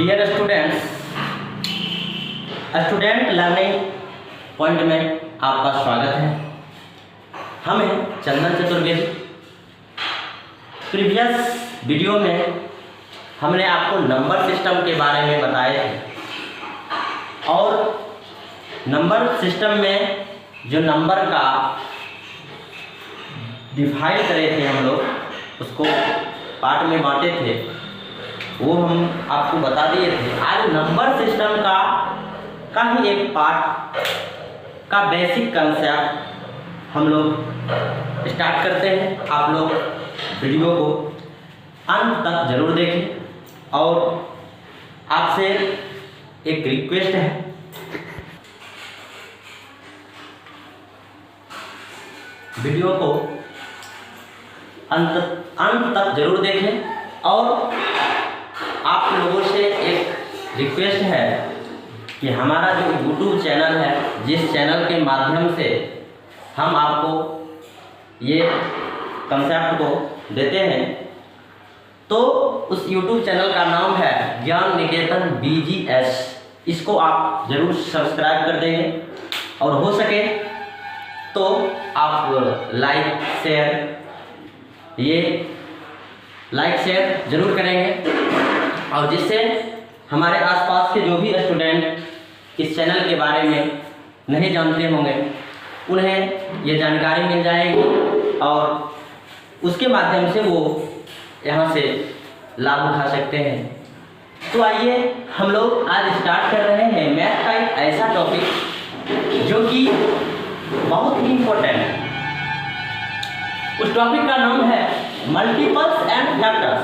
Dear students, student learning point में आपका स्वागत है। हम हैं चंदन चतुर्वेदी। प्रीवियस वीडियो में हमने आपको नंबर सिस्टम के बारे में बताए थे और नंबर सिस्टम में जो नंबर का डिवाइड करे थे हम लोग, उसको पार्ट में बांटे थे, वो हम आपको बता दिए थे। आज नंबर सिस्टम का ही एक पार्ट का बेसिक कंसेप्ट हम लोग स्टार्ट करते हैं। आप लोग वीडियो को अंत तक जरूर देखें और आपसे एक रिक्वेस्ट है, वीडियो को अंत तक जरूर देखें और आप लोगों से एक रिक्वेस्ट है कि हमारा जो यूट्यूब चैनल है, जिस चैनल के माध्यम से हम आपको ये कंसेप्ट को देते हैं, तो उस यूट्यूब चैनल का नाम है ज्ञान निकेतन BGS। इसको आप ज़रूर सब्सक्राइब कर देंगे और हो सके तो आप लाइक शेयर ज़रूर करेंगे, और जिससे हमारे आसपास के जो भी स्टूडेंट इस चैनल के बारे में नहीं जानते होंगे, उन्हें ये जानकारी मिल जाएगी और उसके माध्यम से वो यहाँ से लाभ उठा सकते हैं। तो आइए हम लोग आज स्टार्ट कर रहे हैं मैथ का एक ऐसा टॉपिक जो कि बहुत ही इम्पोर्टेंट है। उस टॉपिक का नाम है मल्टीपल्स एंड फैक्टर्स।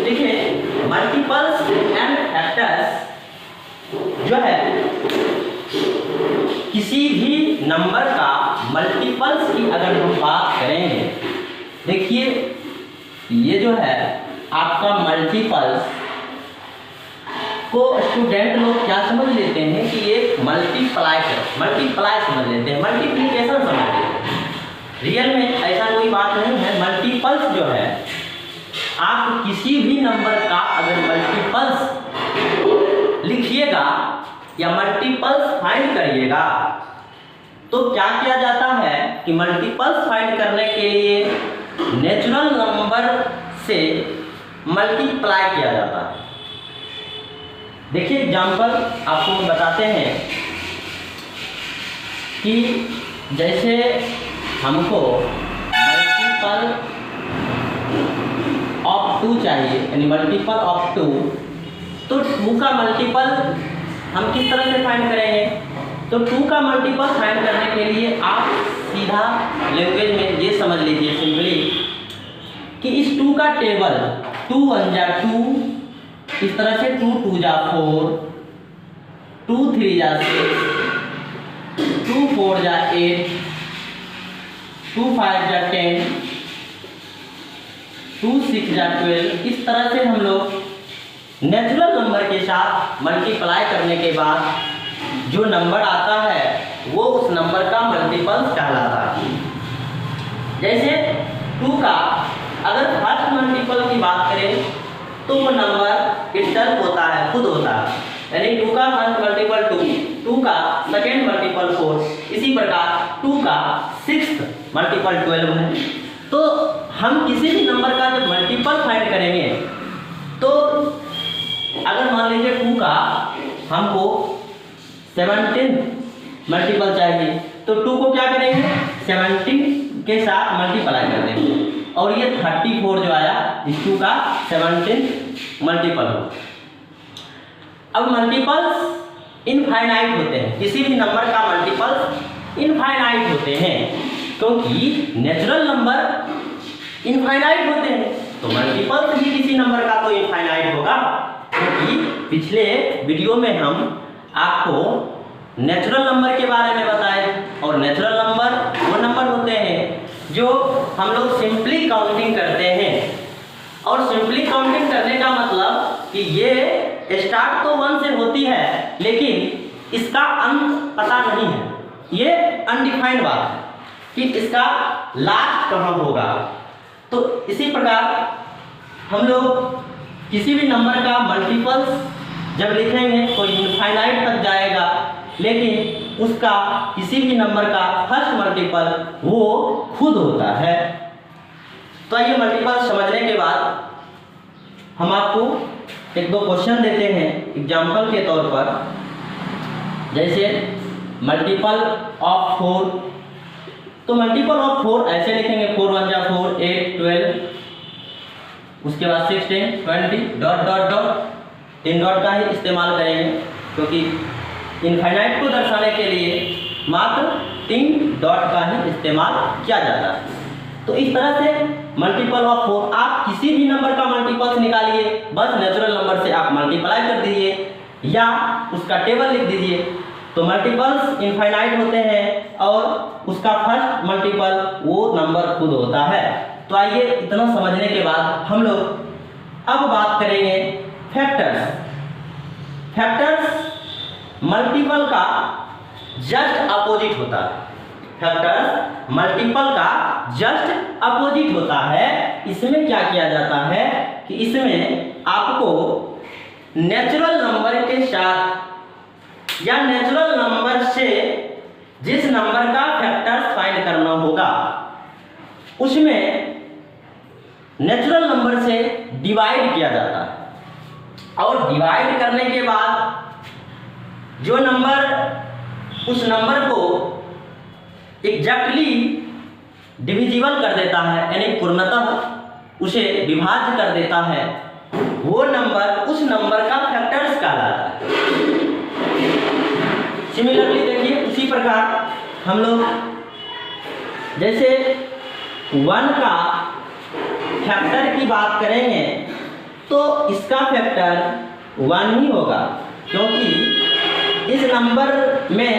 देखिए, मल्टीपल्स एंड फैक्टर्स जो है, किसी भी नंबर का मल्टीपल्स की अगर हम बात करेंगे, देखिए ये जो है आपका मल्टीपल्स को स्टूडेंट लोग क्या समझ लेते हैं कि ये मल्टीप्लाई समझ लेते हैं, मल्टीप्लिकेशन समझ लेते हैं। रियल में ऐसा कोई बात नहीं है। मल्टीपल्स जो है, आप किसी भी नंबर का अगर मल्टीपल्स लिखिएगा या मल्टीपल्स फाइंड करिएगा, तो क्या किया जाता है कि मल्टीपल्स फाइंड करने के लिए नेचुरल नंबर से मल्टीप्लाई किया जाता है। देखिए एग्जाम्पल आपको बताते हैं कि जैसे हमको मल्टीपल ऑफ 2 चाहिए, यानी मल्टीपल ऑफ 2, तो 2 का मल्टीपल हम किस तरह से फाइंड करेंगे? तो 2 का मल्टीपल फाइंड करने के लिए आप सीधा लैंग्वेज में ये समझ लीजिए सिंपली कि इस 2 का टेबल 2 1 जा 2, इस तरह से 2 2 जा 4, 2 3 जा 6, 2 4 जा 8, 2 5 जा 10, 2 6 जा 12। इस तरह से हम लोग नेचुरल नंबर के साथ मल्टीप्लाई करने के बाद जो नंबर आता है वो उस नंबर का मल्टीपल्स कहलाता है। जैसे 2 का अगर फर्स्ट मल्टीपल की बात करें तो वो नंबर इटसेल्फ होता है, खुद होता है, यानी 2 का फर्स्ट मल्टीपल 2 का सेकेंड मल्टीपल 4, इसी प्रकार 2 का सिक्स्थ मल्टीपल 12 है। तो हम किसी भी नंबर का जब मल्टीपल फाइंड करेंगे, तो अगर मान लीजिए 2 का हमको 17 मल्टीपल चाहिए, तो 2 को क्या करेंगे? 17 के साथ मल्टीप्लाई कर देंगे और ये 34 जो आया, इस 2 का 17 मल्टीपल हो। अब मल्टीपल्स इनफाइनाइट होते हैं, किसी भी नंबर का मल्टीपल्स इनफाइनाइट होते हैं, क्योंकि नेचुरल नंबर इनफाइनाइट होते हैं, तो मल्टीपल्स भी किसी नंबर का तो इनफाइनाइट होगा। क्योंकि पिछले वीडियो में हम आपको नेचुरल नंबर के बारे में बताए, और नेचुरल नंबर वो नंबर होते हैं जो हम लोग सिंपली काउंटिंग करते हैं। और सिंपली काउंटिंग करने का मतलब कि ये स्टार्ट तो 1 से होती है, लेकिन इसका अंत पता नहीं है। ये अनडिफाइंड बात है कि इसका लास्ट कहाँ होगा। तो इसी प्रकार हम लोग किसी भी नंबर का मल्टीपल्स जब लिखेंगे तो इनफाइनाइट तक जाएगा, लेकिन उसका किसी भी नंबर का फर्स्ट मल्टीपल वो खुद होता है। तो ये मल्टीपल समझने के बाद हम आपको एक दो क्वेश्चन देते हैं एग्जाम्पल के तौर पर। जैसे मल्टीपल ऑफ 4, तो मल्टीपल ऑफ 4 ऐसे लिखेंगे 4 1 जा 4, 8 12, उसके बाद 16 20 डॉट डॉट डॉट, 3 डॉट का ही इस्तेमाल करेंगे क्योंकि इनफाइनाइट को दर्शाने के लिए मात्र 3 डॉट का ही इस्तेमाल किया जाता है। तो इस तरह से मल्टीपल ऑफ 4 आप किसी भी नंबर का मल्टीपल्स निकालिए, बस नेचुरल नंबर से आप मल्टीप्लाई कर दीजिए या उसका टेबल लिख दीजिए। तो मल्टीपल्स इनफाइनाइट होते हैं और उसका फर्स्ट मल्टीपल वो नंबर खुद होता है। तो आइए इतना समझने के बाद हम लोग अब बात करेंगे फैक्टर्स। फैक्टर्स मल्टीपल का जस्ट अपोजिट होता है। फैक्टर्स मल्टीपल का जस्ट अपोजिट होता है। इसमें क्या किया जाता है कि इसमें आपको नेचुरल नंबर के साथ या नेचुरल नंबर से जिस नंबर का फैक्टर्स फाइंड करना होगा उसमें नेचुरल नंबर से डिवाइड किया जाता है, और डिवाइड करने के बाद जो नंबर उस नंबर को एग्जैक्टली डिविजिबल कर देता है, यानी पूर्णतः उसे विभाज्य कर देता है, वो नंबर उस नंबर का फैक्टर्स कहलाता है। सिमिलरली देखिए उसी प्रकार हम लोग जैसे 1 का फैक्टर की बात करेंगे तो इसका फैक्टर 1 ही होगा, क्योंकि इस नंबर में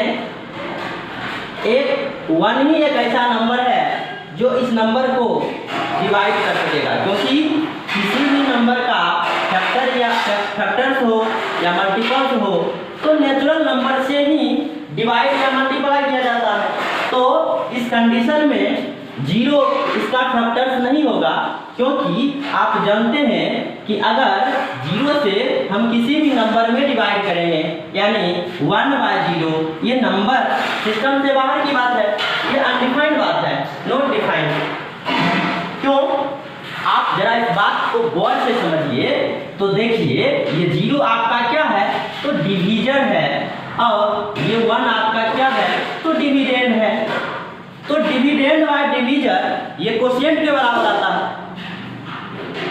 एक 1 ही एक ऐसा नंबर है जो इस नंबर को डिवाइड कर सकेगा। क्योंकि किसी भी नंबर का फैक्टर या फैक्टर्स हो या मल्टीपल्स हो तो नेचुरल नंबर से ही डिवाइड या मल्टीप्लाई किया जाता है। तो इस कंडीशन में 0 इसका फैक्टर्स नहीं होगा, क्योंकि आप जानते हैं कि अगर 0 से हम किसी भी नंबर में डिवाइड करेंगे यानी 1/0, ये नंबर सिस्टम से बाहर की बात है, ये अनडिफाइंड बात है, नॉट डिफाइंड। क्यों? आप जरा इस बात को गौर से समझिए तो देखिए ये 0 आपका क्या है तो डिवीजन है, और ये 1 आपका क्या है तो डिविडेंड है। तो डिविडेंड बाय डिवीजन ये कोशिएंट के बराबर आता है।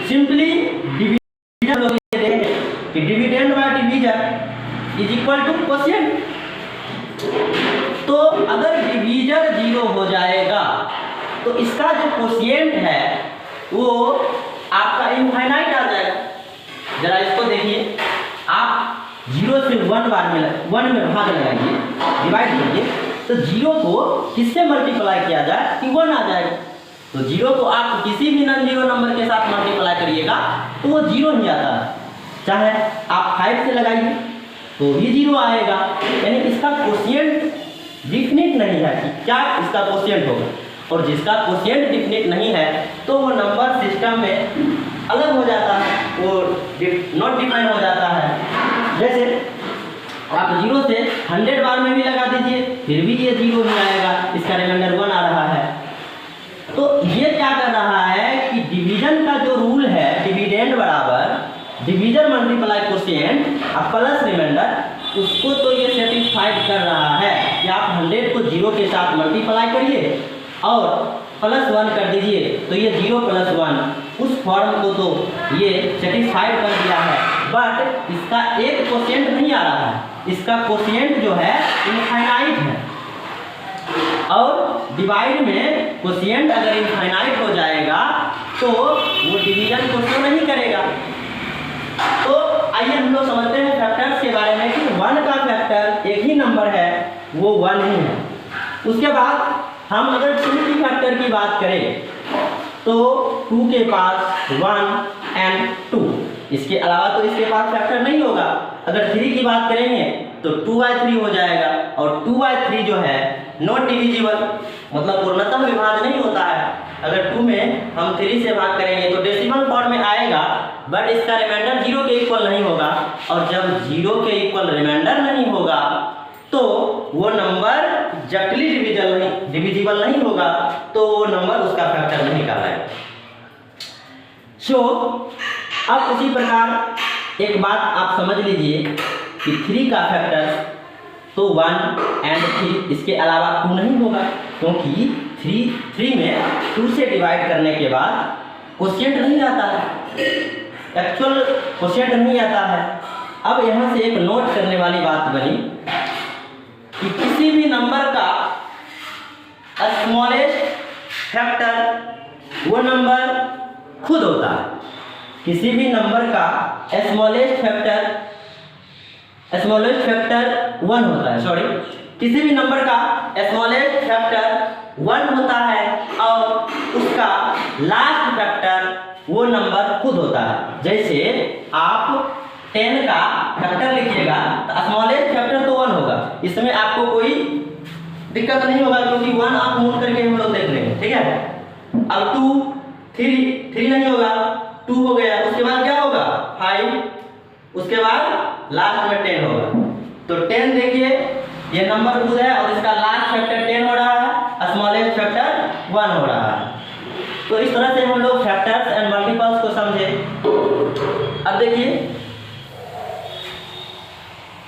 सिंपली डिवीजन लोग ये देखें कि dividend by division is equal to quotient. तो अगर डिवीजन 0 हो जाएगा तो इसका जो कोशिएंट है वो आपका इनफाइनाइट आ जाएगा। जरा इसको देखिए, आप 0 से 1 बार में 1 में भाग लगाइए, डिवाइड करिए, तो 0 को किससे मल्टीप्लाई किया जाए कि 1 आ जाएगा। तो 0 को आप किसी भी नॉन जीरो नंबर के साथ मल्टीप्लाई करिएगा तो वो 0 ही आता है। चाहे आप 5 से लगाइए तो भी 0 आएगा, यानी इसका कोशिएंट डिफिनिट नहीं है कि क्या इसका कोशिएंट होगा। और जिसका कोशिएंट डिफिनिट नहीं है तो वो नंबर सिस्टम में अलग हो जाता है, वो नॉट डिफाइन हो जाता है। जैसे आप 0 से 100 बार में भी लगा दीजिए फिर भी ये 0 ही आएगा, इसका रिमाइंडर 1 आ रहा है। तो ये क्या कर रहा है कि डिवीजन का जो रूल है डिविडेंड बराबर division multiply quotient plus reminder, उसको तो ये सेटिस्फाइड कर रहा है कि आप 100 को 0 के साथ मल्टीप्लाई करिए और +1 कर दीजिए, तो ये 0 + 1 उस फॉर्म को तो ये सेटिस्फाइड कर दिया है। बट इसका एक कोशिएंट नहीं आ रहा है, इसका कोशिएंट जो है इनफाइनाइट है, और डिवाइड में कोशिएंट अगर इनफाइनाइट हो जाएगा तो वो डिवीजन को शो नहीं करेगा। तो आइए हम लोग समझते हैं फैक्टर्स के बारे में कि 1 का फैक्टर एक ही नंबर है, वो 1 ही है। उसके बाद हम अगर 2 की फैक्टर की बात करें तो 2 के पास 1 एंड 2, इसके अलावा तो इसके पास फैक्टर नहीं होगा। अगर 3 की बात करेंगे तो 2/3 हो जाएगा, और 2/3 जो है नॉट डिविजिबल, मतलब पूर्णतः विभाज्य नहीं होता है। अगर 2 में हम 3 से भाग करेंगे तो डेसिमल फॉर्म में आएगा, बट इसका रिमाइंडर 0 के इक्वल नहीं होगा, और जब 0 के इक्वल रिमाइंडर नहीं होगा तो वो नंबर जटली डिविजिबल नहीं होगा, तो वो नंबर उसका फैक्टर नहीं कहलाएगा। सो अब उसी प्रकार एक बात आप समझ लीजिए कि 3 का फैक्टर तो 1 एंड 3, इसके अलावा 2 नहीं होगा, क्योंकि 3 में 2 से डिवाइड करने के बाद क्वोशिएंट नहीं आता है, एक्चुअल क्वोशिएंट नहीं आता है। अब यहाँ से एक नोट करने वाली बात बनी कि किसी भी नंबर का स्मॉलेस्ट फैक्टर वो नंबर खुद होता है। किसी भी नंबर का स्मॉलेस्ट फैक्टर 1 होता है, सॉरी, किसी भी नंबर का स्मॉलेस्ट फैक्टर 1 होता है और उसका लास्ट फैक्टर वो नंबर खुद होता है। जैसे आप 10 का फैक्टर लिखिएगा तो स्मॉलेस्ट फैक्टर तो 1 होगा, इसमें आपको कोई दिक्कत नहीं होगा, क्योंकि 1 आप नोट करके हम लोग देख लेंगे, ठीक है। अब 2, 3 नहीं होगा, 2 हो गया, उसके बाद क्या होगा 5, उसके बाद लास्ट में 10 होगा। तो 10 देखिए ये नंबर खुद है और इसका लास्ट फैक्टर 10 हो रहा है, स्मॉलेस्ट फैक्टर 1 हो रहा है। तो इस तरह से हम लोग फैक्टर्स एंड मल्टीपल्स को समझे। अब देखिए